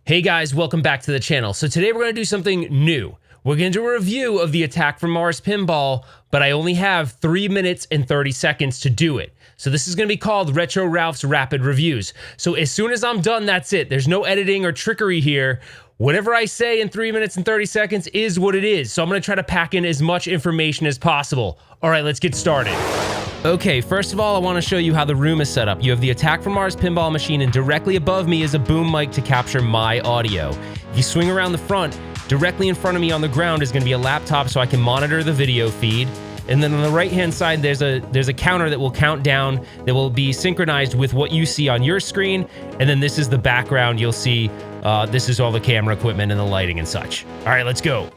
Hey guys, welcome back to the channel. So today we're going to do something new. We're going to do a review of the Attack from Mars Pinball, but I only have 3 minutes and 30 seconds to do it. So this is going to be called Retro Ralph's Rapid Reviews. So as soon as I'm done, that's it. There's no editing or trickery here. Whatever I say in 3 minutes and 30 seconds is what it is. So I'm going to try to pack in as much information as possible. All right, let's get started. Okay, first of all, I want to show you how the room is set up. You have the Attack from Mars pinball machine, and directly above me is a boom mic to capture my audio. If you swing around the front, directly in front of me on the ground is going to be a laptop so I can monitor the video feed. And then on the right-hand side, there's a counter that will count down, that will be synchronized with what you see on your screen. And then this is the background. You'll see this is all the camera equipment and the lighting and such. All right, let's go.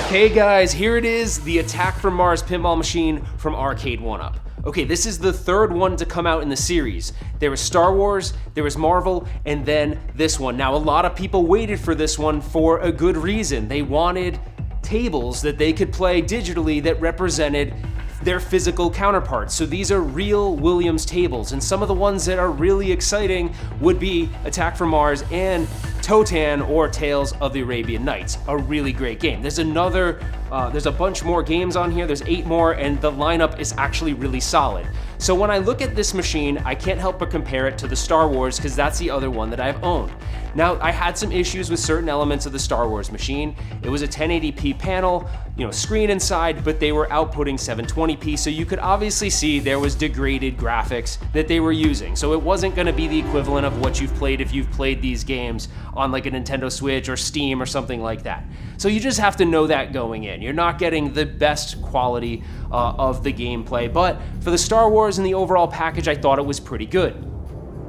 Okay guys, here it is, the Attack from Mars pinball machine from Arcade1up. Okay, this is the third one to come out in the series. There was Star Wars, there was Marvel, and then this one. Now, a lot of people waited for this one for a good reason. They wanted tables that they could play digitally that represented their physical counterparts. So these are real Williams tables, and some of the ones that are really exciting would be Attack from Mars and Totan or Tales of the Arabian Nights, a really great game. There's a bunch more games on here, there's 8 more, and the lineup is actually really solid. So when I look at this machine, I can't help but compare it to the Star Wars because that's the other one that I've owned. Now, I had some issues with certain elements of the Star Wars machine. It was a 1080p panel, screen inside, but they were outputting 720p, so you could obviously see there was degraded graphics that they were using. So it wasn't gonna be the equivalent of what you've played if you've played these games on like a Nintendo Switch or Steam or something like that. So you just have to know that going in. You're not getting the best quality of the gameplay, but for the Star Wars and the overall package, I thought it was pretty good.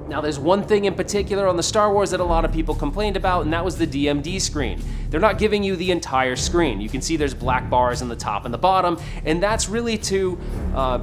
Now, there's one thing in particular on the Star Wars that a lot of people complained about, and that was the DMD screen. They're not giving you the entire screen. You can see there's black bars on the top and the bottom, and that's really to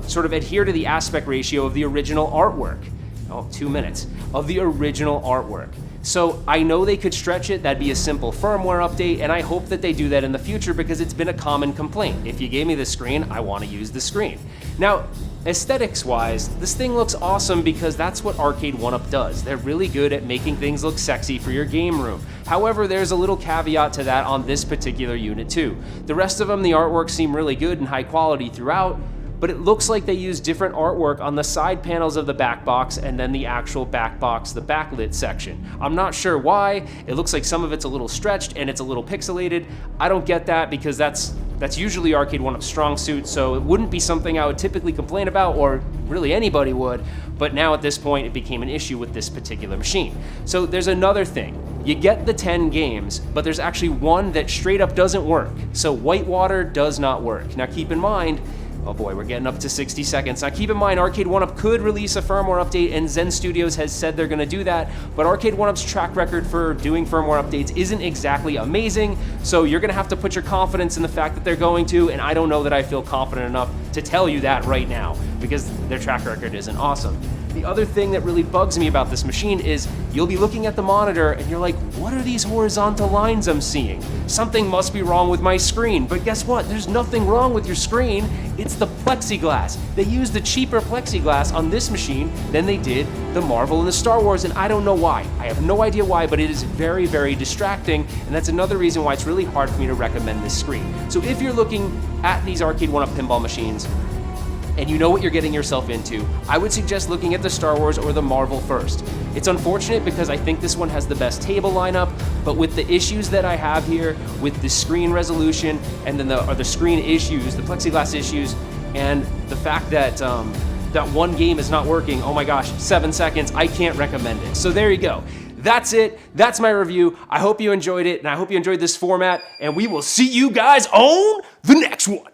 sort of adhere to the aspect ratio of the original artwork. Oh, 2 minutes. Of the original artwork. So I know they could stretch it, that'd be a simple firmware update, and I hope that they do that in the future because it's been a common complaint. If you gave me the screen, I want to use the screen. Now, aesthetics-wise, this thing looks awesome because that's what Arcade1up does. They're really good at making things look sexy for your game room. However, there's a little caveat to that on this particular unit too. The rest of them, the artwork seem really good and high quality throughout, but it looks like they use different artwork on the side panels of the back box and then the actual back box, the backlit section. I'm not sure why. It looks like some of it's a little stretched and it's a little pixelated. I don't get that because that's usually Arcade1up's strong suit, so it wouldn't be something I would typically complain about, or really anybody would, but now at this point it became an issue with this particular machine. So there's another thing. You get the 10 games, but there's actually one that straight up doesn't work. So Whitewater does not work. Now keep in mind, oh boy, we're getting up to 60 seconds. Now keep in mind, Arcade1up could release a firmware update, and Zen Studios has said they're gonna do that, but Arcade1up's track record for doing firmware updates isn't exactly amazing, so you're gonna have to put your confidence in the fact that they're going to, and I don't know that I feel confident enough to tell you that right now, because their track record isn't awesome. The other thing that really bugs me about this machine is you'll be looking at the monitor and you're like, what are these horizontal lines I'm seeing? Something must be wrong with my screen. But guess what? There's nothing wrong with your screen. It's the plexiglass. They used the cheaper plexiglass on this machine than they did the Marvel and the Star Wars, and I don't know why. I have no idea why, but it is very, very distracting, and that's another reason why it's really hard for me to recommend this screen. So if you're looking at these Arcade1up pinball machines, and you know what you're getting yourself into, I would suggest looking at the Star Wars or the Marvel first. It's unfortunate because I think this one has the best table lineup, but with the issues that I have here with the screen resolution and then the screen issues, the plexiglass issues, and the fact that that one game is not working, oh my gosh, 7 seconds, I can't recommend it. So there you go. That's it. That's my review. I hope you enjoyed it, and I hope you enjoyed this format, and we will see you guys on the next one.